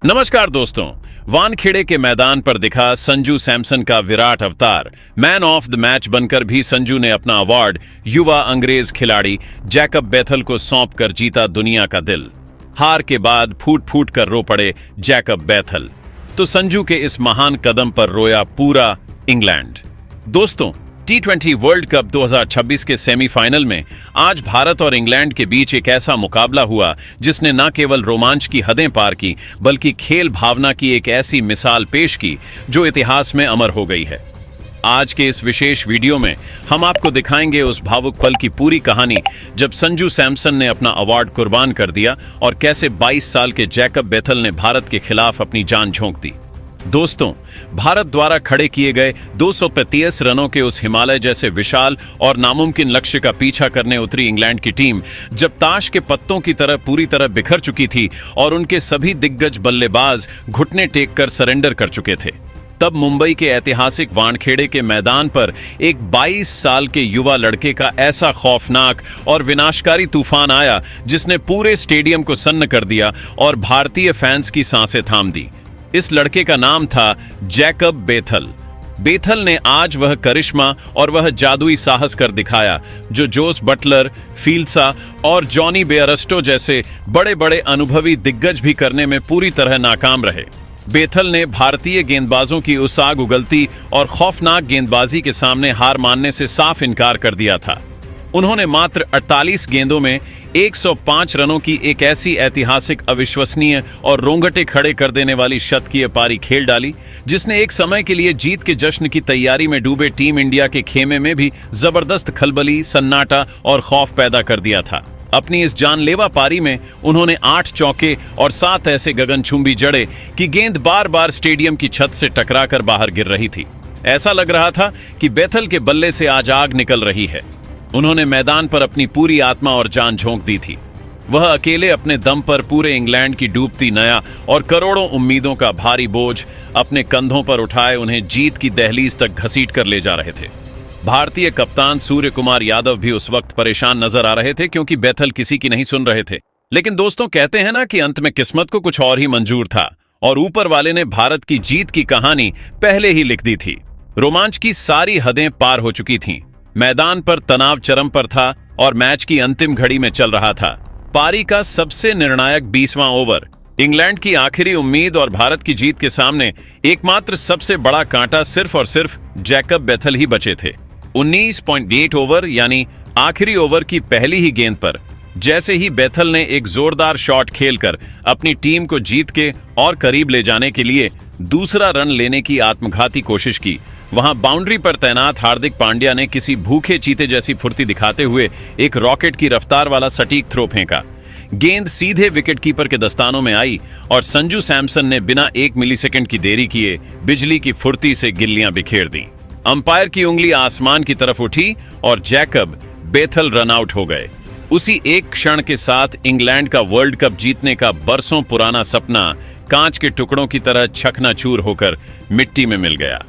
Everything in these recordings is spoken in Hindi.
नमस्कार दोस्तों। वानखेड़े के मैदान पर दिखा संजू सैमसन का विराट अवतार। मैन ऑफ द मैच बनकर भी संजू ने अपना अवार्ड युवा अंग्रेज खिलाड़ी जैकब बेथल को सौंप कर जीता दुनिया का दिल। हार के बाद फूट फूट कर रो पड़े जैकब बेथल, तो संजू के इस महान कदम पर रोया पूरा इंग्लैंड। दोस्तों, T20 वर्ल्ड कप 2026 के सेमीफाइनल में आज भारत और इंग्लैंड के बीच एक ऐसा मुकाबला हुआ जिसने न केवल रोमांच की हदें पार की बल्कि खेल भावना की एक ऐसी मिसाल पेश की जो इतिहास में अमर हो गई है। आज के इस विशेष वीडियो में हम आपको दिखाएंगे उस भावुक पल की पूरी कहानी जब संजू सैमसन ने अपना अवार्ड कुर्बान कर दिया और कैसे 22 साल के जैकब बेथल ने भारत के खिलाफ अपनी जान झोंक दी। दोस्तों, भारत द्वारा खड़े किए गए 235 रनों के उस हिमालय जैसे विशाल और नामुमकिन लक्ष्य का पीछा करने उतरी इंग्लैंड की टीम जब ताश के पत्तों की तरह पूरी तरह बिखर चुकी थी और उनके सभी दिग्गज बल्लेबाज घुटने टेक कर सरेंडर कर चुके थे, तब मुंबई के ऐतिहासिक वानखेड़े के मैदान पर एक 22 साल के युवा लड़के का ऐसा खौफनाक और विनाशकारी तूफान आया जिसने पूरे स्टेडियम को सन्न कर दिया और भारतीय फैंस की सांसें थाम दी। इस लड़के का नाम था जैकब बेथल। बेथल ने आज वह करिश्मा और वह जादुई साहस कर दिखाया जो जोस बटलर, फील्ड्सा और जॉनी बेयरस्टो जैसे बड़े बड़े अनुभवी दिग्गज भी करने में पूरी तरह नाकाम रहे। बेथल ने भारतीय गेंदबाजों की उस आग उगलती और खौफनाक गेंदबाजी के सामने हार मानने से साफ इनकार कर दिया था। उन्होंने मात्र 48 गेंदों में 105 रनों की एक ऐसी ऐतिहासिक, अविश्वसनीय और रोंगटे खड़े कर देने वाली शतकीय पारी खेल डाली जिसने एक समय के लिए जीत के जश्न की तैयारी में डूबे टीम इंडिया के खेमे में भी जबरदस्त खलबली, सन्नाटा और खौफ पैदा कर दिया था। अपनी इस जानलेवा पारी में उन्होंने 8 चौके और 7 ऐसे गगनचुंबी जड़े कि गेंद बार बार स्टेडियम की छत से टकराकर बाहर गिर रही थी। ऐसा लग रहा था कि बेथल के बल्ले से आज आग निकल रही है। उन्होंने मैदान पर अपनी पूरी आत्मा और जान झोंक दी थी। वह अकेले अपने दम पर पूरे इंग्लैंड की डूबती नया और करोड़ों उम्मीदों का भारी बोझ अपने कंधों पर उठाए उन्हें जीत की दहलीज तक घसीट कर ले जा रहे थे। भारतीय कप्तान सूर्य कुमार यादव भी उस वक्त परेशान नजर आ रहे थे क्योंकि बेथल किसी की नहीं सुन रहे थे। लेकिन दोस्तों, कहते हैं ना कि अंत में किस्मत को कुछ और ही मंजूर था और ऊपर वाले ने भारत की जीत की कहानी पहले ही लिख दी थी। रोमांच की सारी हदें पार हो चुकी थीं। मैदान पर तनाव चरम पर था और मैच की अंतिम घड़ी में चल रहा था। पारी का सबसे निर्णायक 20वां ओवर, इंग्लैंड की आखिरी उम्मीद और भारत की जीत के सामने एकमात्र सबसे बड़ा कांटा सिर्फ और सिर्फ जैकब बेथल ही बचे थे। 19.8 ओवर यानी आखिरी ओवर की पहली ही गेंद पर जैसे ही बेथल ने एक जोरदार शॉट खेलकर अपनी टीम को जीत के और करीब ले जाने के लिए दूसरा रन लेने की आत्मघाती कोशिश की, वहां बाउंड्री पर तैनात हार्दिक पांड्या ने किसी भूखे चीते जैसी फुर्ती दिखाते हुए एक रॉकेट की रफ्तार वाला सटीक थ्रो फेंका। गेंद सीधे विकेटकीपर के दस्तानों में आई और संजू सैमसन ने बिना 1 मिलीसेकंड की देरी किए बिजली की फुर्ती से गिल्लियां बिखेर दी। अंपायर की उंगली आसमान की तरफ उठी और जैकब बेथल रन आउट हो गए। उसी एक क्षण के साथ इंग्लैंड का वर्ल्ड कप जीतने का बरसों पुराना सपना कांच के टुकड़ों की तरह चकनाचूर होकर मिट्टी में मिल गया।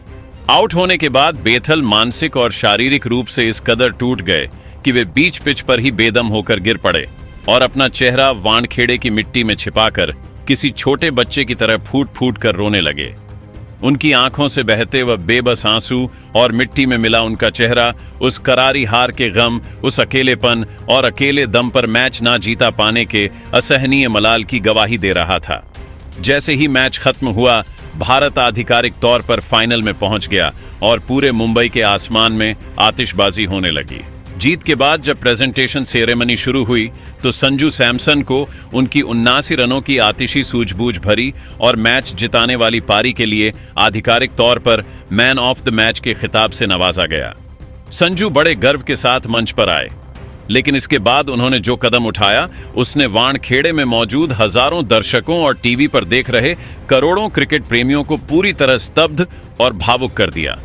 आउट होने के बाद बेथल मानसिक और शारीरिक रूप से इस कदर टूट गए कि वे बीच पिच पर ही बेदम होकर गिर पड़े और अपना चेहरा वानखेड़े की मिट्टी में छिपाकर किसी छोटे बच्चे की तरह फूट फूट कर रोने लगे। उनकी आंखों से बहते वह बेबस आंसू और मिट्टी में मिला उनका चेहरा उस करारी हार के गम, उस अकेलेपन और अकेले दम पर मैच ना जीता पाने के असहनीय मलाल की गवाही दे रहा था। जैसे ही मैच खत्म हुआ, भारत आधिकारिक तौर पर फाइनल में पहुंच गया और पूरे मुंबई के आसमान में आतिशबाजी होने लगी। जीत के बाद जब प्रेजेंटेशन सेरेमनी शुरू हुई तो संजू सैमसन को उनकी 79 रनों की आतिशी सूझबूझ भरी और मैच जिताने वाली पारी के लिए आधिकारिक तौर पर मैन ऑफ द मैच के खिताब से नवाजा गया। संजू बड़े गर्व के साथ मंच पर आए, लेकिन इसके बाद उन्होंने जो कदम उठाया उसने वानखेड़े में मौजूद हजारों दर्शकों और टीवी पर देख रहे करोड़ों क्रिकेट प्रेमियों को पूरी तरह स्तब्ध और भावुक कर दिया।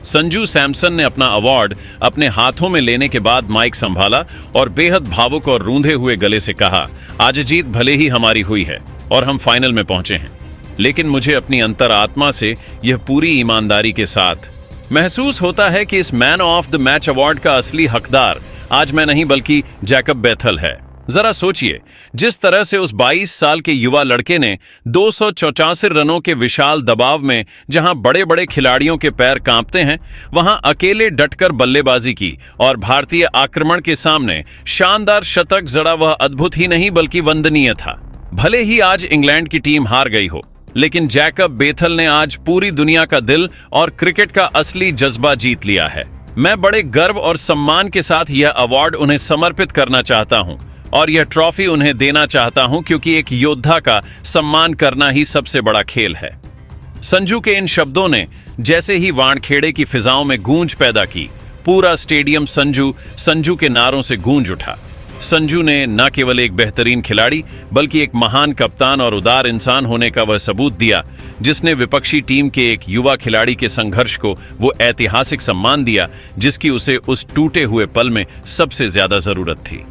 संजू सैमसन ने अपना अवार्ड अपने हाथों में लेने के बाद माइक संभाला और बेहद भावुक और रूंधे हुए गले से कहा, आज जीत भले ही हमारी हुई है और हम फाइनल में पहुंचे हैं, लेकिन मुझे अपनी अंतरात्मा से यह पूरी ईमानदारी के साथ महसूस होता है कि इस man of the match award का असली हकदार आज मैं नहीं बल्कि जैकब बेथल है। जरा सोचिए, जिस तरह से उस 22 साल के युवा लड़के ने 284 रनों के विशाल दबाव में जहां बड़े बड़े खिलाड़ियों के पैर कांपते हैं, वहां अकेले डटकर बल्लेबाजी की और भारतीय आक्रमण के सामने शानदार शतक जड़ा, वह अद्भुत ही नहीं बल्कि वंदनीय था। भले ही आज इंग्लैंड की टीम हार गई हो, लेकिन जैकब बेथल ने आज पूरी दुनिया का दिल और क्रिकेट का असली जज्बा जीत लिया है। मैं बड़े गर्व और सम्मान के साथ यह अवार्ड उन्हें समर्पित करना चाहता हूं और यह ट्रॉफी उन्हें देना चाहता हूं, क्योंकि एक योद्धा का सम्मान करना ही सबसे बड़ा खेल है। संजू के इन शब्दों ने जैसे ही वानखेड़े की फिजाओं में गूंज पैदा की, पूरा स्टेडियम संजू के नारों से गूंज उठा। संजू ने न केवल एक बेहतरीन खिलाड़ी बल्कि एक महान कप्तान और उदार इंसान होने का वह सबूत दिया, जिसने विपक्षी टीम के एक युवा खिलाड़ी के संघर्ष को वो ऐतिहासिक सम्मान दिया जिसकी उसे उस टूटे हुए पल में सबसे ज्यादा जरूरत थी।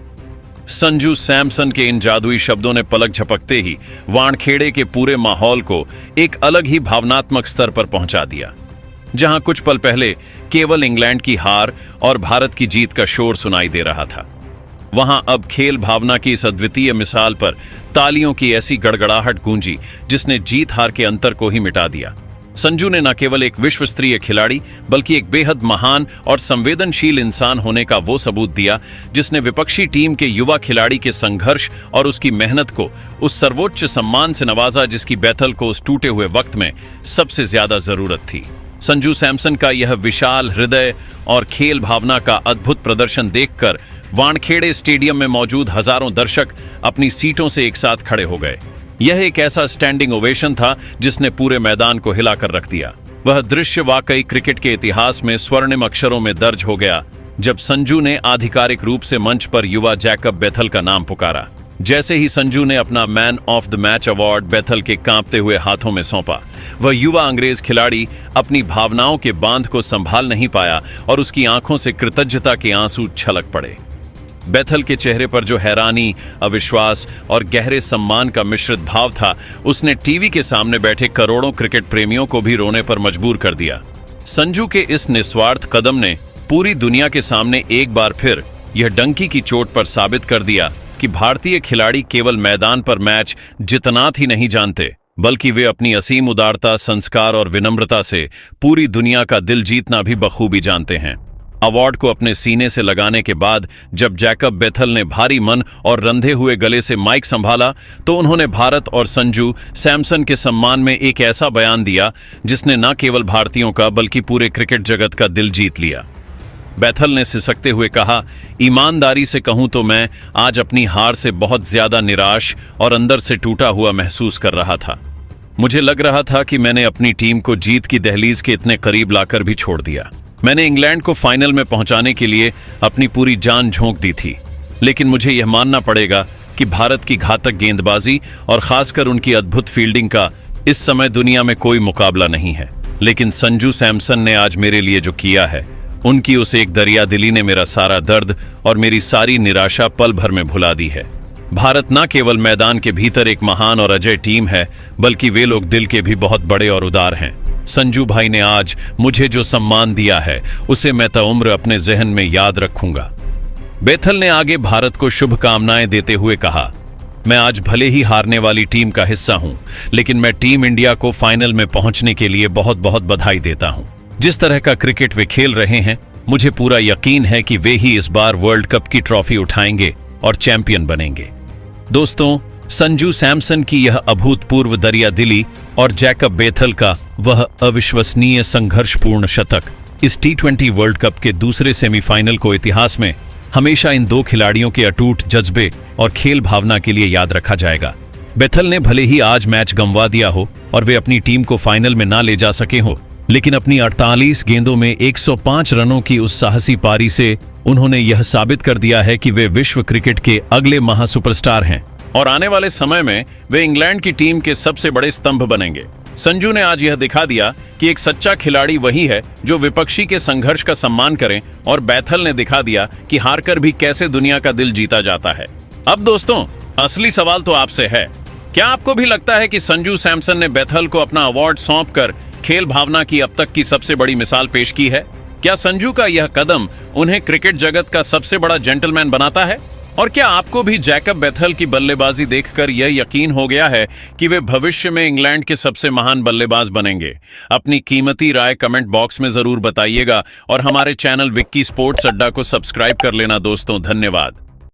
संजू सैमसन के इन जादुई शब्दों ने पलक झपकते ही वानखेड़े के पूरे माहौल को एक अलग ही भावनात्मक स्तर पर पहुंचा दिया। जहां कुछ पल पहले केवल इंग्लैंड की हार और भारत की जीत का शोर सुनाई दे रहा था, वहां अब खेल भावना की इस अद्वितीय मिसाल पर तालियों की ऐसी गड़गड़ाहट गूंजी जिसने जीत हार के अंतर को ही मिटा दिया। संजू ने न केवल एक विश्व स्तरीय खिलाड़ी बल्कि एक बेहद महान और संवेदनशील इंसान होने का वो सबूत दिया, जिसने विपक्षी टीम के युवा खिलाड़ी के संघर्ष और उसकी मेहनत को उस सर्वोच्च सम्मान से नवाजा जिसकी बेथल को उस टूटे हुए वक्त में सबसे ज्यादा जरूरत थी। संजू सैमसन का यह विशाल हृदय और खेल भावना का अद्भुत प्रदर्शन देखकर वानखेड़े स्टेडियम में मौजूद हजारों दर्शक अपनी सीटों से एक साथ खड़े हो गए। यह एक ऐसा स्टैंडिंग ओवेशन था जिसने पूरे मैदान को हिलाकर रख दिया। वह दृश्य वाकई क्रिकेट के इतिहास में स्वर्णिम अक्षरों में दर्ज हो गया जब संजू ने आधिकारिक रूप से मंच पर युवा जैकब बेथल का नाम पुकारा। जैसे ही संजू ने अपना man of the match award बेथल के कांपते हुए हाथों में सौंपा, वह युवा अंग्रेज खिलाड़ी अपनी भावनाओं के बांध को संभाल नहीं पाया और उसकी आंखों से कृतज्ञता के आंसू छलक पड़े। बेथल के चेहरे पर जो हैरानी, अविश्वास और गहरे सम्मान का मिश्रित भाव था, उसने टीवी के सामने बैठे करोड़ों क्रिकेट प्रेमियों को भी रोने पर मजबूर कर दिया। संजू के इस निस्वार्थ कदम ने पूरी दुनिया के सामने एक बार फिर यह डंकी की चोट पर साबित कर दिया कि भारतीय खिलाड़ी केवल मैदान पर मैच जितना ही नहीं जानते, बल्कि वे अपनी असीम उदारता, संस्कार और विनम्रता से पूरी दुनिया का दिल जीतना भी बखूबी जानते हैं। अवार्ड को अपने सीने से लगाने के बाद जब जैकब बेथल ने भारी मन और रंधे हुए गले से माइक संभाला, तो उन्होंने भारत और संजू सैमसन के सम्मान में एक ऐसा बयान दिया जिसने न केवल भारतीयों का बल्कि पूरे क्रिकेट जगत का दिल जीत लिया। बेथल ने सिसकते हुए कहा, ईमानदारी से कहूं तो मैं आज अपनी हार से बहुत ज्यादा निराश और अंदर से टूटा हुआ महसूस कर रहा था। मुझे लग रहा था कि मैंने अपनी टीम को जीत की दहलीज के इतने करीब लाकर भी छोड़ दिया। मैंने इंग्लैंड को फाइनल में पहुंचाने के लिए अपनी पूरी जान झोंक दी थी, लेकिन मुझे यह मानना पड़ेगा कि भारत की घातक गेंदबाजी और खासकर उनकी अद्भुत फील्डिंग का इस समय दुनिया में कोई मुकाबला नहीं है। लेकिन संजू सैमसन ने आज मेरे लिए जो किया है, उनकी उस एक दरियादिली ने मेरा सारा दर्द और मेरी सारी निराशा पल भर में भुला दी है। भारत न केवल मैदान के भीतर एक महान और अजय टीम है, बल्कि वे लोग दिल के भी बहुत बड़े और उदार हैं। संजू भाई ने आज मुझे जो सम्मान दिया है, उसे मैं ताउम्र अपने जहन में याद रखूंगा। बेथल ने आगे भारत को शुभकामनाएं देते हुए कहा, मैं आज भले ही हारने वाली टीम का हिस्सा हूं, लेकिन मैं टीम इंडिया को फाइनल में पहुंचने के लिए बहुत बहुत बधाई देता हूं। जिस तरह का क्रिकेट वे खेल रहे हैं, मुझे पूरा यकीन है कि वे ही इस बार वर्ल्ड कप की ट्रॉफी उठाएंगे और चैंपियन बनेंगे। दोस्तों, संजू सैमसन की यह अभूतपूर्व दरियादिली और जैकब बेथल का वह अविश्वसनीय संघर्षपूर्ण शतक इस T20 वर्ल्ड कप के दूसरे सेमीफाइनल को इतिहास में हमेशा इन दो खिलाड़ियों के अटूट जज्बे और खेल भावना के लिए याद रखा जाएगा। बेथल ने भले ही आज मैच गंवा दिया हो और वे अपनी टीम को फाइनल में ना ले जा सके हो, लेकिन अपनी 48 गेंदों में 105 रनों की उस साहसी पारी से उन्होंने यह साबित कर दिया है कि वे विश्व क्रिकेट के अगले महासुपरस्टार हैं और आने वाले समय में वे इंग्लैंड की टीम के सबसे बड़े स्तंभ बनेंगे। संजू ने आज यह दिखा दिया कि एक सच्चा खिलाड़ी वही है जो विपक्षी के संघर्ष का सम्मान करे, और बेथल ने दिखा दिया कि हारकर भी कैसे दुनिया का दिल जीता जाता है। अब दोस्तों, असली सवाल तो आपसे है, क्या आपको भी लगता है कि संजू सैमसन ने बेथल को अपना अवार्ड सौंपकर खेल भावना की अब तक की सबसे बड़ी मिसाल पेश की है? क्या संजू का यह कदम उन्हें क्रिकेट जगत का सबसे बड़ा जेंटलमैन बनाता है? और क्या आपको भी जैकब बेथल की बल्लेबाजी देखकर यह यकीन हो गया है कि वे भविष्य में इंग्लैंड के सबसे महान बल्लेबाज बनेंगे? अपनी कीमती राय कमेंट बॉक्स में जरूर बताइएगा और हमारे चैनल विक्की स्पोर्ट्स अड्डा को सब्सक्राइब कर लेना दोस्तों। धन्यवाद।